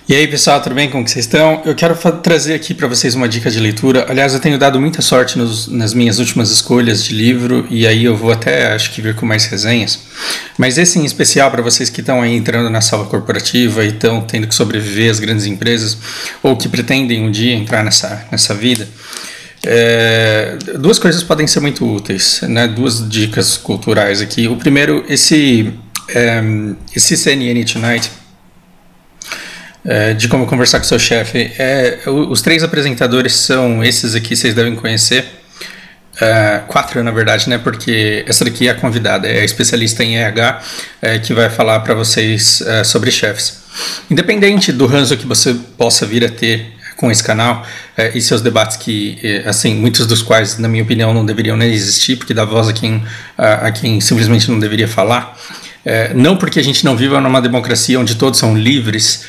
E aí pessoal, tudo bem? Como que vocês estão? Eu quero trazer aqui para vocês uma dica de leitura. Aliás, eu tenho dado muita sorte nas minhas últimas escolhas de livro, e aí eu vou até, acho que vir com mais resenhas. Mas esse em especial para vocês que estão aí entrando na sala corporativa e estão tendo que sobreviver às grandes empresas, ou que pretendem um dia entrar nessa vida. Duas coisas podem ser muito úteis, né? Duas dicas culturais aqui. O primeiro, esse CNN Tonight, de como conversar com seu chefe. Os três apresentadores são esses aqui, vocês devem conhecer. Quatro, na verdade, né? Porque essa daqui é a convidada, é a especialista em EH, que vai falar para vocês sobre chefes. Independente do ranço que você possa vir a ter com esse canal e seus debates que, assim, muitos dos quais, na minha opinião, não deveriam nem existir, porque dá voz a quem simplesmente não deveria falar. Não porque a gente não viva numa democracia onde todos são livres,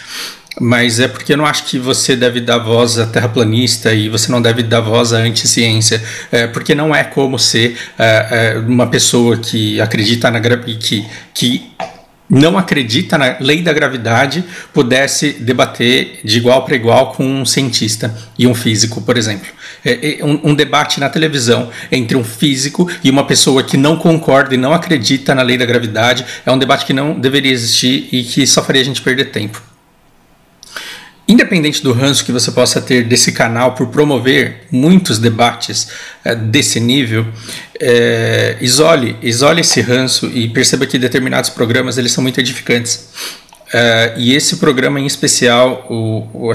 mas é porque eu não acho que você deve dar voz a terraplanista e você não deve dar voz à anticiência, porque não é como ser uma pessoa que acredita que não acredita na lei da gravidade pudesse debater de igual para igual com um cientista e um físico, por exemplo. Um debate na televisão entre um físico e uma pessoa que não concorda e não acredita na lei da gravidade é um debate que não deveria existir e que só faria a gente perder tempo. Independente do ranço que você possa ter desse canal por promover muitos debates desse nível, isole esse ranço e perceba que determinados programas eles são muito edificantes. E esse programa em especial, o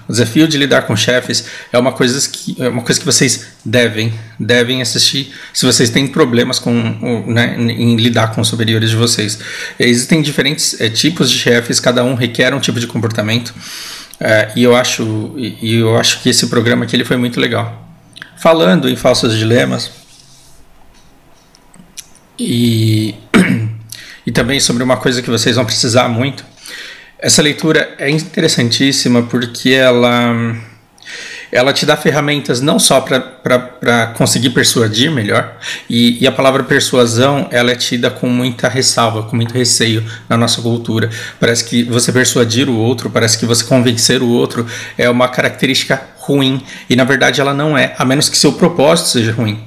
desafio de lidar com chefes, é uma coisa que vocês devem assistir se vocês têm problemas em lidar com os superiores de vocês. Existem diferentes tipos de chefes, cada um requer um tipo de comportamento. E eu acho que esse programa aqui ele foi muito legal. Falando em falsos dilemas e também sobre uma coisa que vocês vão precisar muito, essa leitura é interessantíssima porque ela te dá ferramentas não só para conseguir persuadir melhor, e a palavra persuasão ela é tida com muita ressalva, com muito receio na nossa cultura. Parece que você persuadir o outro, parece que você convencer o outro é uma característica ruim, e na verdade ela não é, a menos que seu propósito seja ruim.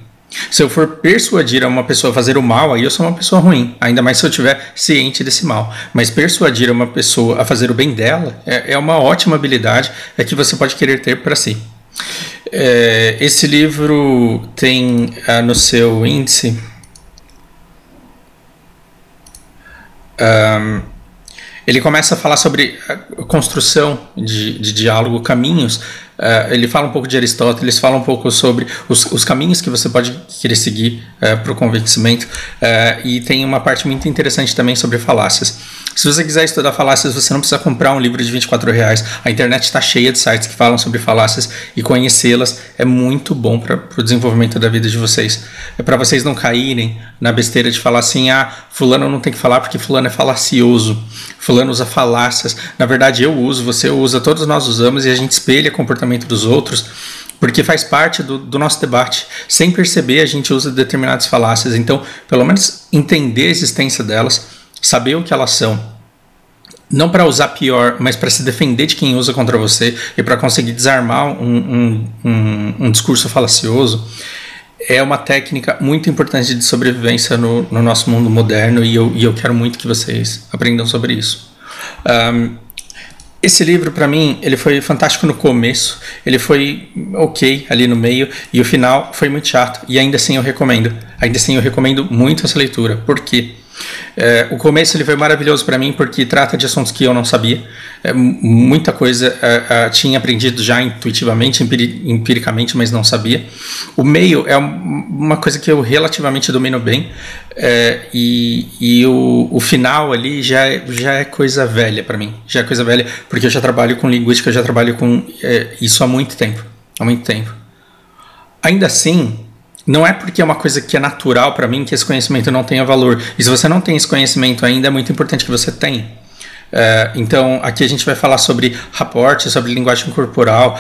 Se eu for persuadir uma pessoa a fazer o mal, aí eu sou uma pessoa ruim, ainda mais se eu estiver ciente desse mal. Mas persuadir uma pessoa a fazer o bem dela é uma ótima habilidade que você pode querer ter para si. Esse livro tem no seu índice ele começa a falar sobre a construção de diálogo, caminhos. Ele fala um pouco de Aristóteles, fala um pouco sobre os caminhos que você pode querer seguir para o convencimento, e tem uma parte muito interessante também sobre falácias. Se você quiser estudar falácias, você não precisa comprar um livro de R$24. A internet está cheia de sites que falam sobre falácias, e conhecê-las é muito bom para o desenvolvimento da vida de vocês. É para vocês não caírem na besteira de falar assim, fulano não tem que falar porque fulano é falacioso, fulano usa falácias. Na verdade eu uso, você usa, todos nós usamos, e a gente espelha comportamento dos outros, porque faz parte do nosso debate. Sem perceber, a gente usa determinadas falácias. Então, pelo menos entender a existência delas, saber o que elas são, não para usar pior, mas para se defender de quem usa contra você e para conseguir desarmar um discurso falacioso, é uma técnica muito importante de sobrevivência no nosso mundo moderno, e eu quero muito que vocês aprendam sobre isso. Esse livro, para mim, ele foi fantástico no começo, ele foi ok ali no meio, e o final foi muito chato, e ainda assim eu recomendo muito essa leitura. Por quê? O começo ele foi maravilhoso para mim porque trata de assuntos que eu não sabia, muita coisa tinha aprendido já intuitivamente, empiricamente, mas não sabia. O meio é uma coisa que eu relativamente domino bem, e o final ali já é coisa velha para mim, já é coisa velha porque eu já trabalho com linguística, eu já trabalho com isso há muito tempo. Ainda assim, não é porque é uma coisa que é natural para mim que esse conhecimento não tenha valor. E se você não tem esse conhecimento ainda, é muito importante que você tenha. Então, aqui a gente vai falar sobre rapport, sobre linguagem corporal,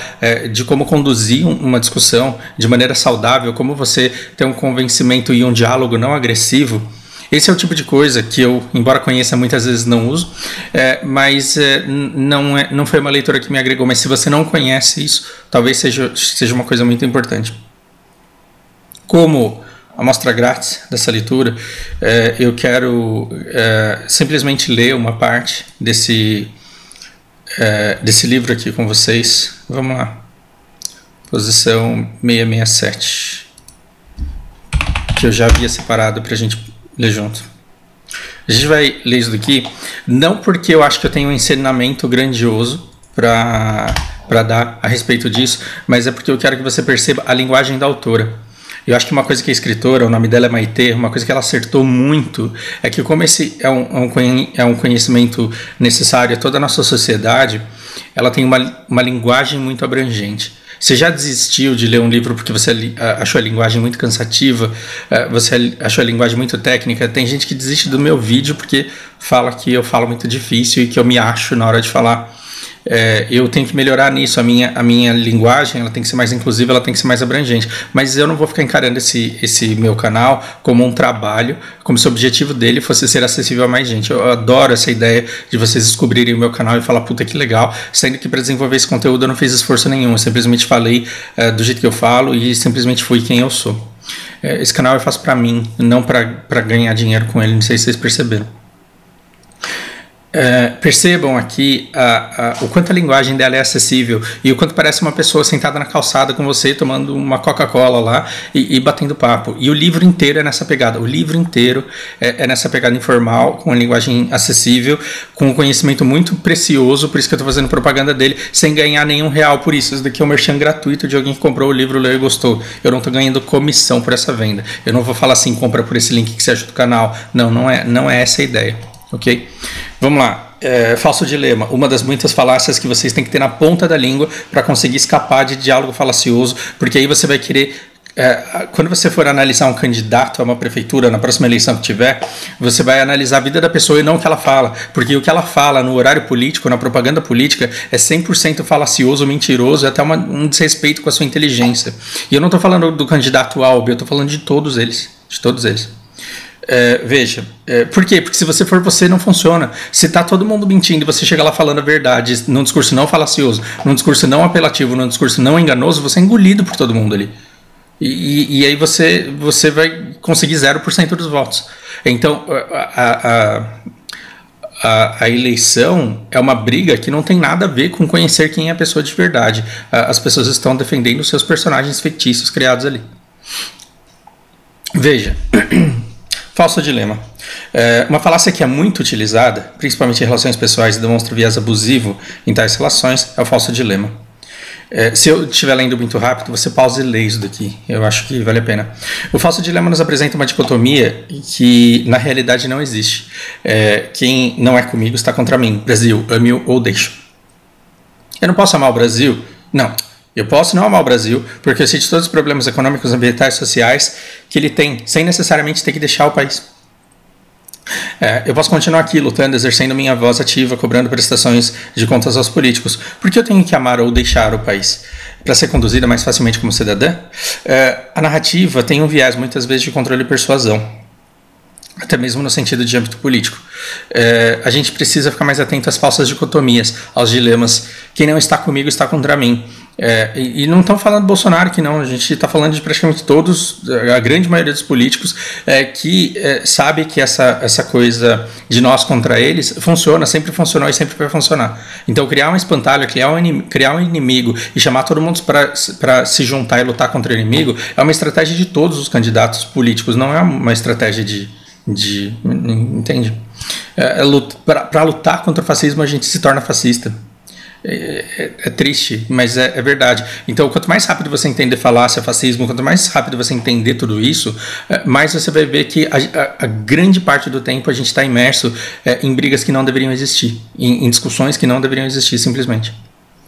de como conduzir uma discussão de maneira saudável, como você ter um convencimento e um diálogo não agressivo. Esse é o tipo de coisa que eu, embora conheça, muitas vezes não uso, mas não foi uma leitura que me agregou. Mas se você não conhece isso, talvez seja uma coisa muito importante. Como amostra grátis dessa leitura, eu quero simplesmente ler uma parte desse livro aqui com vocês. Vamos lá. Posição 667. Que eu já havia separado para a gente ler junto. A gente vai ler isso daqui, não porque eu acho que eu tenho um ensinamento grandioso para dar a respeito disso, mas é porque eu quero que você perceba a linguagem da autora. Eu acho que uma coisa que a escritora, o nome dela é Maitê, uma coisa que ela acertou muito é que, como esse é um conhecimento necessário a toda a nossa sociedade, ela tem uma linguagem muito abrangente. Você já desistiu de ler um livro porque você achou a linguagem muito cansativa, você achou a linguagem muito técnica? Tem gente que desiste do meu vídeo porque fala que eu falo muito difícil e que eu me acho na hora de falar. Eu tenho que melhorar nisso, a minha linguagem ela tem que ser mais inclusiva, ela tem que ser mais abrangente, mas eu não vou ficar encarando esse meu canal como um trabalho, como se o objetivo dele fosse ser acessível a mais gente. Eu adoro essa ideia de vocês descobrirem o meu canal e falar, puta que legal, sendo que para desenvolver esse conteúdo eu não fiz esforço nenhum, eu simplesmente falei do jeito que eu falo e simplesmente fui quem eu sou. Esse canal eu faço para mim, não para ganhar dinheiro com ele, não sei se vocês perceberam. Percebam aqui o quanto a linguagem dela é acessível e o quanto parece uma pessoa sentada na calçada com você, tomando uma Coca-Cola lá e batendo papo. E o livro inteiro é nessa pegada. O livro inteiro é nessa pegada informal, com a linguagem acessível, com um conhecimento muito precioso, por isso que eu estou fazendo propaganda dele, sem ganhar nenhum real por isso. Isso daqui é um merchan gratuito de alguém que comprou o livro, leu e gostou. Eu não estou ganhando comissão por essa venda. Eu não vou falar assim, compra por esse link que você acha do canal. Não é essa a ideia. Ok? Vamos lá. Falso dilema. Uma das muitas falácias que vocês têm que ter na ponta da língua para conseguir escapar de diálogo falacioso, porque aí você vai querer... quando você for analisar um candidato a uma prefeitura na próxima eleição que tiver, você vai analisar a vida da pessoa e não o que ela fala, porque o que ela fala no horário político, na propaganda política, é 100% falacioso, mentiroso, até um desrespeito com a sua inteligência. E eu não estou falando do candidato A ou B, eu estou falando de todos eles. De todos eles. Veja, por quê? Porque se você for você, não funciona. Se tá todo mundo mentindo e você chega lá falando a verdade, num discurso não falacioso, num discurso não apelativo, num discurso não enganoso, você é engolido por todo mundo ali. E aí você vai conseguir 0% dos votos. Então, a eleição é uma briga que não tem nada a ver com conhecer quem é a pessoa de verdade. As pessoas estão defendendo os seus personagens fictícios criados ali. Veja... Falso dilema. Uma falácia que é muito utilizada, principalmente em relações pessoais e demonstra viés abusivo em tais relações, é o falso dilema. Se eu estiver lendo muito rápido, você pausa e lê isso daqui. Eu acho que vale a pena. O falso dilema nos apresenta uma dicotomia que na realidade não existe. Quem não é comigo está contra mim. Brasil, ame-o ou deixo. Eu não posso amar o Brasil? Não. Eu posso não amar o Brasil, porque eu sei de todos os problemas econômicos, ambientais e sociais que ele tem, sem necessariamente ter que deixar o país. Eu posso continuar aqui lutando, exercendo minha voz ativa, cobrando prestações de contas aos políticos. Por que eu tenho que amar ou deixar o país? Para ser conduzida mais facilmente como cidadã? A narrativa tem um viés, muitas vezes, de controle e persuasão. Até mesmo no sentido de âmbito político. A gente precisa ficar mais atento às falsas dicotomias, aos dilemas. Quem não está comigo está contra mim. E não estão falando do Bolsonaro que não, a gente está falando de praticamente todos, a grande maioria dos políticos que sabe que essa coisa de nós contra eles funciona, sempre funcionou e sempre vai funcionar. Então criar um espantalho, criar um inimigo e chamar todo mundo para se juntar e lutar contra o inimigo é uma estratégia de todos os candidatos políticos, não é uma estratégia entende? Para lutar contra o fascismo a gente se torna fascista. É triste, mas é verdade. Então, quanto mais rápido você entender falácia, fascismo, quanto mais rápido você entender tudo isso, mais você vai ver que a grande parte do tempo a gente está imerso em brigas que não deveriam existir, em discussões que não deveriam existir, simplesmente.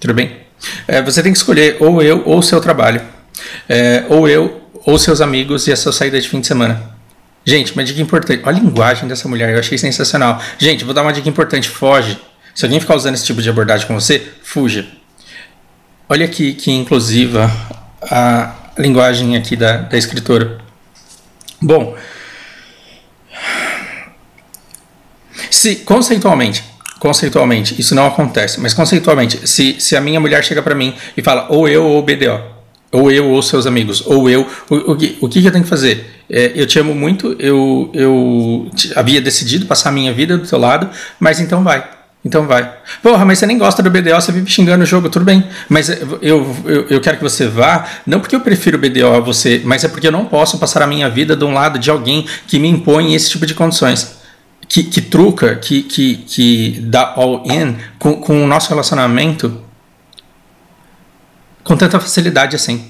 Tudo bem? Você tem que escolher ou eu ou o seu trabalho, ou eu ou seus amigos e a sua saída de fim de semana. Gente, uma dica importante. Olha a linguagem dessa mulher, eu achei sensacional. Gente, vou dar uma dica importante, foge. Se alguém ficar usando esse tipo de abordagem com você, fuja. Olha aqui que inclusiva a linguagem aqui da escritora. Bom, Se conceitualmente, isso não acontece, mas conceitualmente, se a minha mulher chega pra mim e fala, ou eu ou o BDO, ou eu ou seus amigos, ou eu, o que eu tenho que fazer? Eu te amo muito, eu havia decidido passar a minha vida do teu lado, mas então vai. Então vai. Porra, mas você nem gosta do BDO, você vive xingando o jogo, tudo bem. Mas eu quero que você vá, não porque eu prefiro o BDO a você, mas é porque eu não posso passar a minha vida de um lado de alguém que me impõe esse tipo de condições. Que truca, que dá all-in com o nosso relacionamento com tanta facilidade assim.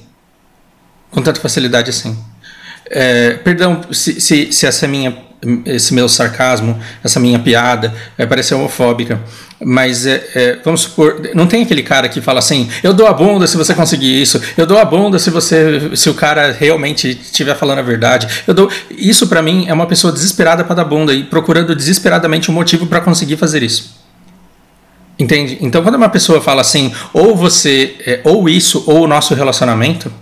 Com tanta facilidade assim. Perdão se esse meu sarcasmo, essa minha piada parecer homofóbica, mas vamos supor, não tem aquele cara que fala assim, eu dou a bunda se você conseguir isso, eu dou a bunda se o cara realmente estiver falando a verdade, isso pra mim é uma pessoa desesperada para dar bunda e procurando desesperadamente um motivo para conseguir fazer isso. Entende? Então quando uma pessoa fala assim, ou você, ou isso, ou o nosso relacionamento,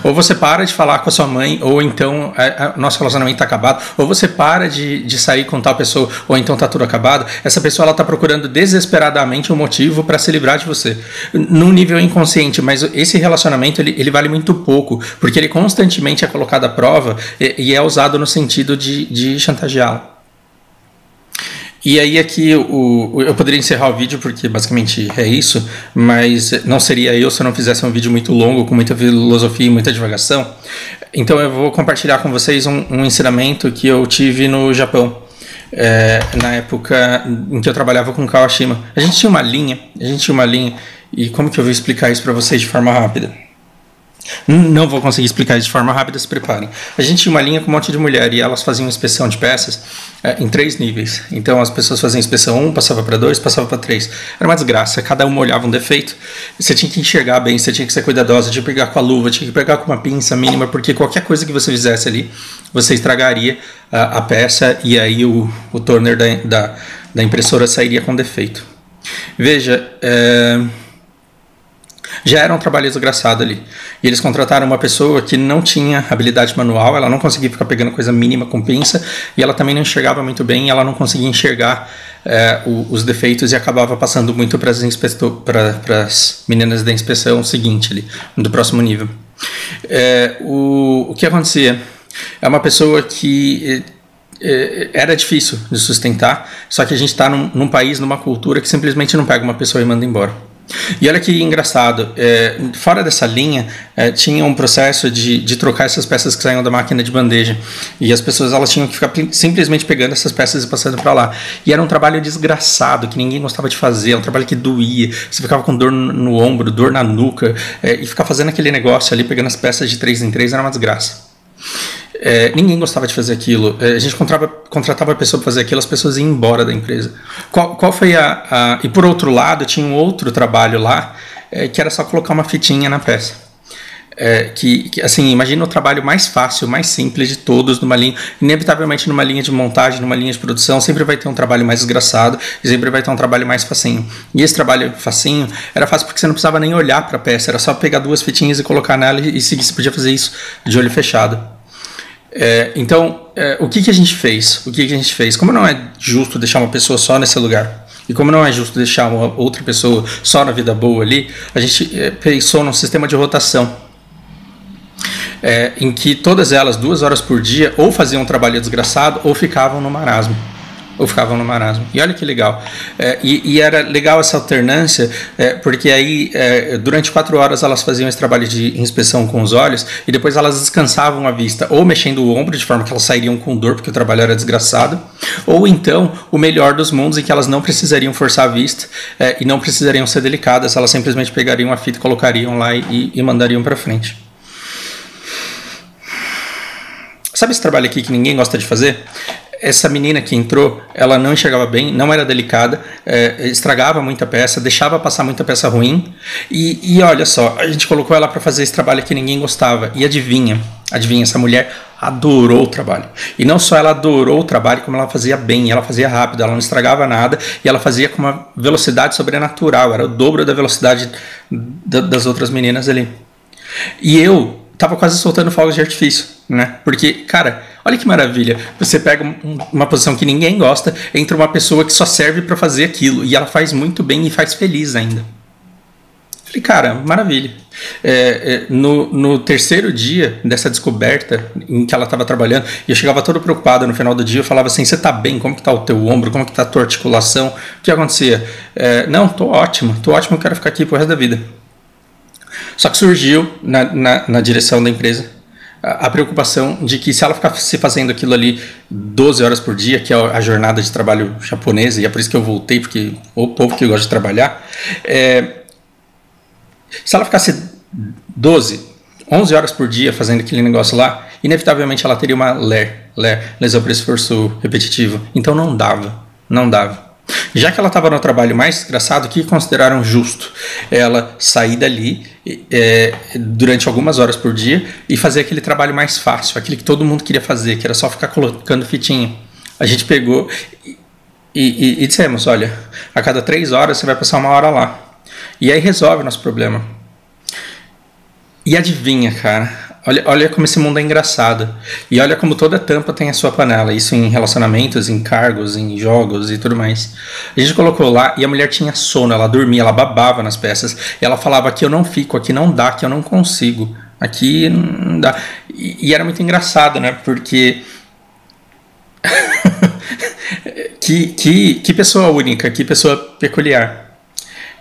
ou você para de falar com a sua mãe, ou então nosso relacionamento está acabado, ou você para de sair com tal pessoa, ou então está tudo acabado, essa pessoa está procurando desesperadamente um motivo para se livrar de você. Num nível inconsciente, mas esse relacionamento ele vale muito pouco, porque ele constantemente é colocado à prova e é usado no sentido de chantageá-la. E aí aqui eu poderia encerrar o vídeo porque basicamente é isso, mas não seria eu se eu não fizesse um vídeo muito longo, com muita filosofia e muita divagação. Então eu vou compartilhar com vocês um ensinamento que eu tive no Japão, na época em que eu trabalhava com Kawashima. A gente tinha uma linha, e como que eu vou explicar isso para vocês de forma rápida? Não vou conseguir explicar isso de forma rápida, se preparem. A gente tinha uma linha com um monte de mulher e elas faziam inspeção de peças em 3 níveis. Então as pessoas faziam inspeção 1, passava para 2, passava para 3. Era uma desgraça, cada uma olhava um defeito. Você tinha que enxergar bem, você tinha que ser cuidadosa, tinha que pegar com a luva, tinha que pegar com uma pinça mínima, porque qualquer coisa que você fizesse ali, você estragaria a peça e aí o toner da impressora sairia com defeito. Veja, já era um trabalho desgraçado ali. E eles contrataram uma pessoa que não tinha habilidade manual, ela não conseguia ficar pegando coisa mínima com pinça, e ela também não enxergava muito bem, e ela não conseguia enxergar os defeitos e acabava passando muito para as meninas da inspeção seguinte ali, do próximo nível. O que acontecia? É uma pessoa que era difícil de sustentar, só que a gente está num país, numa cultura que simplesmente não pega uma pessoa e manda embora. E olha que engraçado, fora dessa linha tinha um processo de trocar essas peças que saíam da máquina de bandeja, e as pessoas elas tinham que ficar simplesmente pegando essas peças e passando para lá, e era um trabalho desgraçado que ninguém gostava de fazer, era um trabalho que doía, você ficava com dor no ombro, dor na nuca, e ficar fazendo aquele negócio ali, pegando as peças de 3 em 3 era uma desgraça. Ninguém gostava de fazer aquilo. A gente contratava a pessoa para fazer aquilo, as pessoas iam embora da empresa. Qual foi E por outro lado, tinha um outro trabalho lá, que era só colocar uma fitinha na peça. Assim, imagina o trabalho mais fácil, mais simples de todos numa linha. Inevitavelmente numa linha de montagem, numa linha de produção, sempre vai ter um trabalho mais desgraçado e sempre vai ter um trabalho mais facinho. E esse trabalho facinho era fácil porque você não precisava nem olhar para a peça, era só pegar 2 fitinhas e colocar nela e seguir. Você podia fazer isso de olho fechado. Então, o que a gente fez? Como não é justo deixar uma pessoa só nesse lugar, e como não é justo deixar uma outra pessoa só na vida boa ali, a gente pensou num sistema de rotação, em que todas elas, 2 horas por dia, ou faziam um trabalho desgraçado, ou ficavam no marasmo. E olha que legal. E era legal essa alternância, porque aí, durante 4 horas, elas faziam esse trabalho de inspeção com os olhos, e depois elas descansavam a vista, ou mexendo o ombro, de forma que elas sairiam com dor, porque o trabalho era desgraçado, ou então, o melhor dos mundos, em que elas não precisariam forçar a vista, e não precisariam ser delicadas, elas simplesmente pegariam a fita, colocariam lá e mandariam para frente. Sabe esse trabalho aqui que ninguém gosta de fazer? Essa menina que entrou, ela não enxergava bem, não era delicada, estragava muita peça, deixava passar muita peça ruim. E olha só, a gente colocou ela para fazer esse trabalho que ninguém gostava. E adivinha, essa mulher adorou o trabalho. E não só ela adorou o trabalho, como ela fazia bem, ela fazia rápido, ela não estragava nada, e ela fazia com uma velocidade sobrenatural, era o dobro da velocidade das outras meninas ali. E eu tava quase soltando fogos de artifício, né? Porque, cara, Olha que maravilha. Você pega uma posição que ninguém gosta, entra uma pessoa que só serve para fazer aquilo. E ela faz muito bem e faz feliz ainda. Falei, cara, maravilha. No terceiro dia dessa descoberta em que ela estava trabalhando, e eu chegava todo preocupado no final do dia, eu falava assim, você tá bem? Como que tá o teu ombro? Como que tá a tua articulação? O que acontecia? Não, tô ótimo, eu quero ficar aqui pro resto da vida. Só que surgiu na direção da empresa a preocupação de que se ela ficasse fazendo aquilo ali 12 horas por dia, que é a jornada de trabalho japonesa, e é por isso que eu voltei, porque o povo que gosta de trabalhar, se ela ficasse 12, 11 horas por dia fazendo aquele negócio lá, inevitavelmente ela teria uma lesão por esforço repetitivo. Então não dava. Já que ela estava no trabalho mais desgraçado, o que consideraram justo? Ela sair dali durante algumas horas por dia e fazer aquele trabalho mais fácil, aquele que todo mundo queria fazer, que era só ficar colocando fitinha. A gente pegou e dissemos, olha, a cada 3 horas você vai passar 1 hora lá. E aí resolve o nosso problema. E adivinha, cara, olha como esse mundo é engraçado. E olha como toda tampa tem a sua panela. Isso em relacionamentos, em cargos, em jogos e tudo mais. A gente colocou lá e a mulher tinha sono, ela dormia, ela babava nas peças. E ela falava, aqui eu não fico, aqui não dá, aqui eu não consigo. Aqui não dá. E era muito engraçado, né? Porque... que pessoa única, que pessoa peculiar.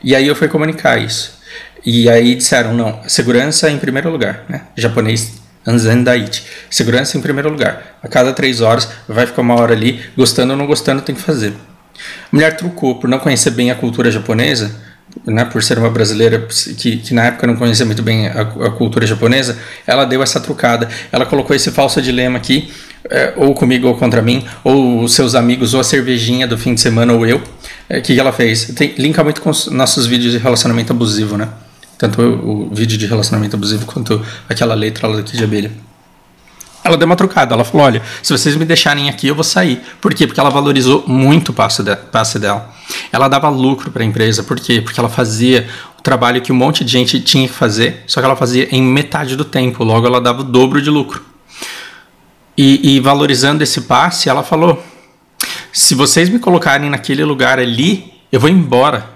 E aí eu fui comunicar isso. E aí disseram, não, segurança em primeiro lugar, né? Japonês, Anzen Daichi. Segurança em primeiro lugar. A cada 3 horas vai ficar 1 hora ali, gostando ou não gostando tem que fazer. A mulher trucou, por não conhecer bem a cultura japonesa, né, por ser uma brasileira que na época não conhecia muito bem a cultura japonesa, ela deu essa trucada. Ela colocou esse falso dilema aqui, ou comigo ou contra mim, ou os seus amigos, ou a cervejinha do fim de semana, ou eu. O que ela fez? Linka muito com os nossos vídeos de relacionamento abusivo, né? Tanto o vídeo de relacionamento abusivo quanto aquela letra lá daqui de abelha. Ela deu uma trucada, ela falou, olha, se vocês me deixarem aqui eu vou sair. Por quê? Porque ela valorizou muito o passe dela. Ela dava lucro para a empresa, por quê? Porque ela fazia o trabalho que um monte de gente tinha que fazer, só que ela fazia em metade do tempo, logo ela dava o dobro de lucro. E valorizando esse passe, ela falou, se vocês me colocarem naquele lugar ali, eu vou embora.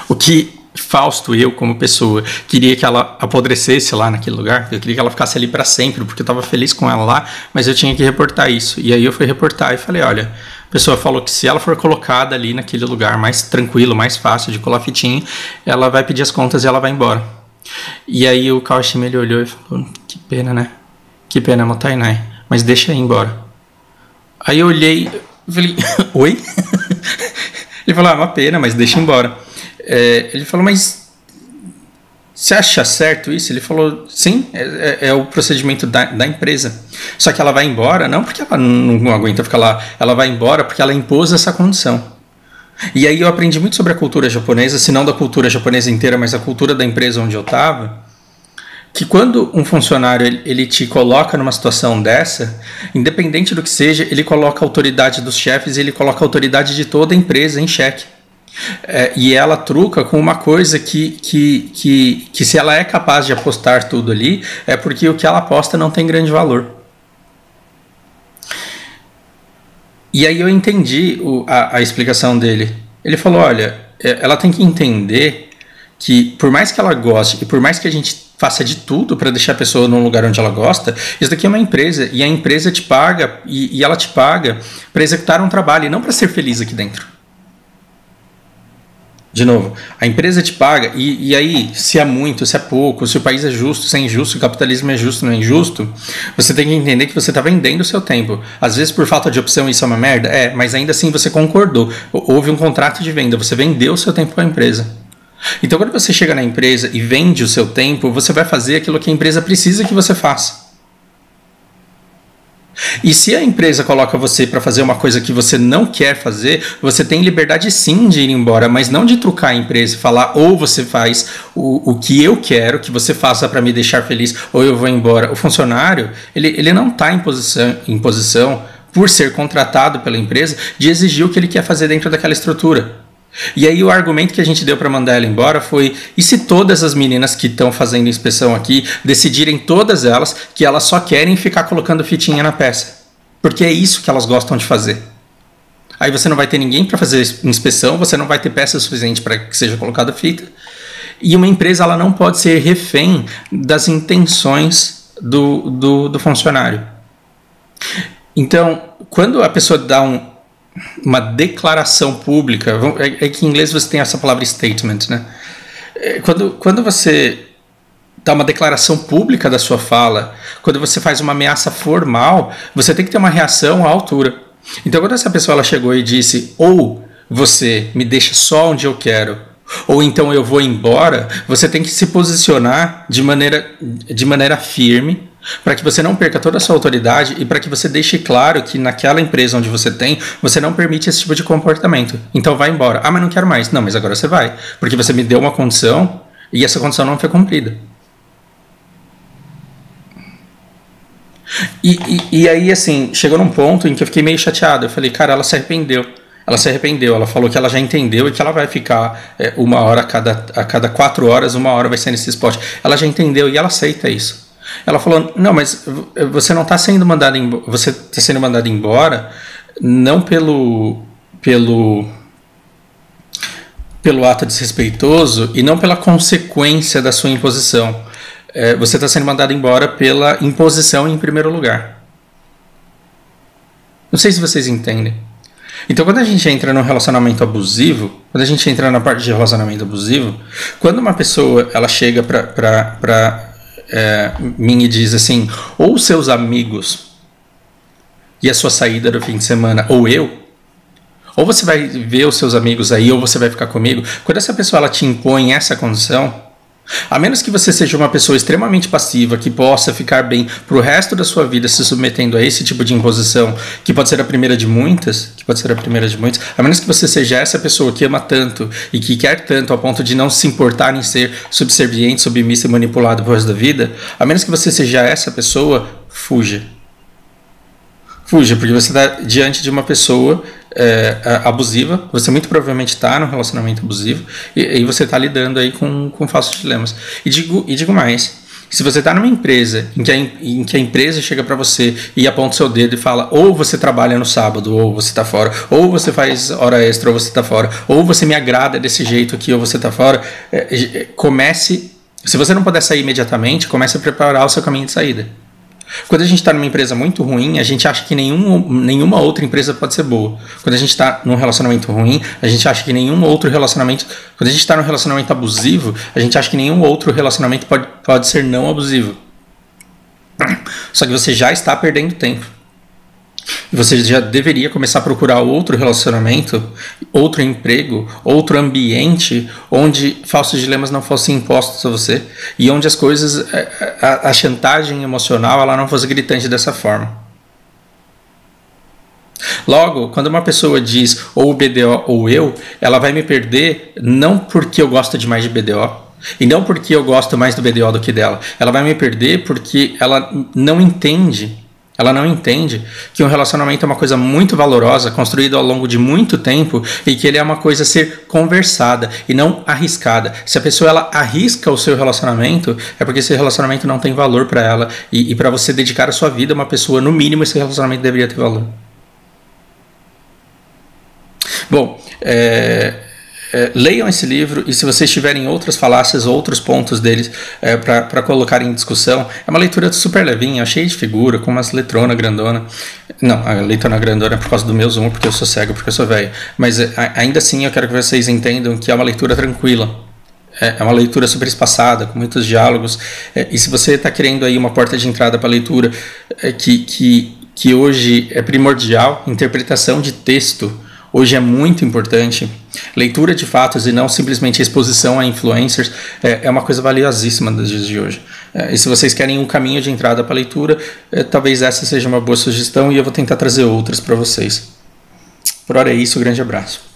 O que Fausto, eu como pessoa, queria que ela apodrecesse lá naquele lugar, eu queria que ela ficasse ali para sempre, porque eu estava feliz com ela lá, mas eu tinha que reportar isso. E aí eu fui reportar e falei, olha, a pessoa falou que se ela for colocada ali naquele lugar mais tranquilo, mais fácil de colar fitinha, ela vai pedir as contas e ela vai embora. E aí o Kawashima, ele olhou e falou, que pena, né? Que pena, Motainai, mas deixa eu ir embora. Aí eu olhei e falei, oi? Ele falou, uma pena, mas deixa eu ir embora. Ele falou, mas você acha certo isso? Ele falou, sim, é o procedimento da empresa. Só que ela vai embora, não porque ela não aguenta ficar lá, ela vai embora porque ela impôs essa condição. E aí eu aprendi muito sobre a cultura japonesa, se não da cultura japonesa inteira, mas a cultura da empresa onde eu estava, que quando um funcionário ele te coloca numa situação dessa, independente do que seja, ele coloca a autoridade dos chefes, ele coloca a autoridade de toda a empresa em xeque. E ela truca com uma coisa que se ela é capaz de apostar tudo ali, é porque o que ela aposta não tem grande valor. E aí eu entendi a explicação dele. Ele falou, olha, ela tem que entender que por mais que ela goste e por mais que a gente faça de tudo para deixar a pessoa num lugar onde ela gosta, isso daqui é uma empresa e a empresa te paga e ela te paga para executar um trabalho e não para ser feliz aqui dentro. De novo, a empresa te paga e aí, se é muito, se é pouco, se o país é justo, se é injusto, se o capitalismo é justo, não é injusto, você tem que entender que você está vendendo o seu tempo. Às vezes por falta de opção isso é uma merda, mas ainda assim você concordou, houve um contrato de venda, você vendeu o seu tempo com a empresa. Então quando você chega na empresa e vende o seu tempo, você vai fazer aquilo que a empresa precisa que você faça. E se a empresa coloca você para fazer uma coisa que você não quer fazer, você tem liberdade sim de ir embora, mas não de trucar a empresa e falar ou você faz o que eu quero que você faça para me deixar feliz ou eu vou embora. O funcionário, ele não está em posição, por ser contratado pela empresa, de exigir o que ele quer fazer dentro daquela estrutura. E aí o argumento que a gente deu para mandar ela embora foi: e se todas as meninas que estão fazendo inspeção aqui decidirem, todas elas, que elas só querem ficar colocando fitinha na peça? Porque é isso que elas gostam de fazer. Aí você não vai ter ninguém para fazer inspeção, você não vai ter peça suficiente para que seja colocada fita. E uma empresa, ela não pode ser refém das intenções do funcionário. Então, quando a pessoa dá uma declaração pública, é que em inglês você tem essa palavra statement, né? Quando você dá uma declaração pública da sua fala, quando você faz uma ameaça formal, você tem que ter uma reação à altura. Então, quando essa pessoa ela chegou e disse: ou você me deixa só onde eu quero, ou então eu vou embora, você tem que se posicionar de maneira firme, para que você não perca toda a sua autoridade e para que você deixe claro que naquela empresa onde você tem, você não permite esse tipo de comportamento. Então vai embora. Ah, mas não quero mais. Não, mas agora você vai, porque você me deu uma condição e essa condição não foi cumprida. E aí, assim, chegou num ponto em que eu fiquei meio chateado. Eu falei: cara, ela se arrependeu. Ela falou que ela já entendeu e que ela vai ficar 1 hora a cada 4 horas, 1 hora vai ser nesse spot. Ela já entendeu e ela aceita isso. Ela falou: não, mas você não está sendo mandado embora, você está sendo mandado embora não pelo ato desrespeitoso e não pela consequência da sua imposição. Você está sendo mandado embora pela imposição em primeiro lugar. Não sei se vocês entendem. Então, quando a gente entra num relacionamento abusivo, quando a gente entra na parte de relacionamento abusivo, quando uma pessoa ela chega para mim e diz assim: ou seus amigos e a sua saída do fim de semana, ou você vai ver os seus amigos aí, ou você vai ficar comigo. Quando essa pessoa ela te impõe essa condição, a menos que você seja uma pessoa extremamente passiva, que possa ficar bem pro resto da sua vida se submetendo a esse tipo de imposição, que pode ser a primeira de muitas, a menos que você seja essa pessoa que ama tanto e que quer tanto ao ponto de não se importar em ser subserviente, submissa e manipulado pro resto da vida, a menos que você seja essa pessoa, fuja. Fuja, porque você está diante de uma pessoa abusiva, você muito provavelmente está num relacionamento abusivo e você está lidando aí com falsos dilemas. E digo mais: se você está numa empresa em que a empresa chega para você e aponta o seu dedo e fala: ou você trabalha no sábado, ou você está fora, ou você faz hora extra, ou você está fora, ou você me agrada desse jeito aqui, ou você está fora, comece, se você não puder sair imediatamente, comece a preparar o seu caminho de saída. Quando a gente está numa empresa muito ruim, a gente acha que nenhuma outra empresa pode ser boa. Quando a gente está num relacionamento ruim, a gente acha que nenhum outro relacionamento... Quando a gente está num relacionamento abusivo, a gente acha que nenhum outro relacionamento pode ser não abusivo. Só que você já está perdendo tempo. Você já deveria começar a procurar outro relacionamento, outro emprego, outro ambiente onde falsos dilemas não fossem impostos a você e onde as coisas, a chantagem emocional, ela não fosse gritante dessa forma. Logo, quando uma pessoa diz ou BDO ou eu, ela vai me perder não porque eu gosto demais de BDO e não porque eu gosto mais do BDO do que dela. Ela vai me perder porque ela não entende que um relacionamento é uma coisa muito valorosa, construída ao longo de muito tempo e que ele é uma coisa a ser conversada e não arriscada. Se a pessoa ela arrisca o seu relacionamento, é porque esse relacionamento não tem valor para ela e para você dedicar a sua vida a uma pessoa, no mínimo esse relacionamento deveria ter valor. Bom, leiam esse livro e se vocês tiverem outras falácias, outros pontos deles para colocar em discussão, é uma leitura super levinha, cheia de figura, com umas letrona grandona. Não, a letrona grandona é por causa do meu zoom, porque eu sou cego, porque eu sou velho. Mas ainda assim eu quero que vocês entendam que é uma leitura tranquila. É uma leitura super espaçada, com muitos diálogos. E se você está querendo aí uma porta de entrada para a leitura que hoje é primordial, interpretação de texto, hoje é muito importante. Leitura de fatos e não simplesmente exposição a influencers é uma coisa valiosíssima dos dias de hoje. E se vocês querem um caminho de entrada para a leitura, talvez essa seja uma boa sugestão e eu vou tentar trazer outras para vocês. Por hora é isso, grande abraço.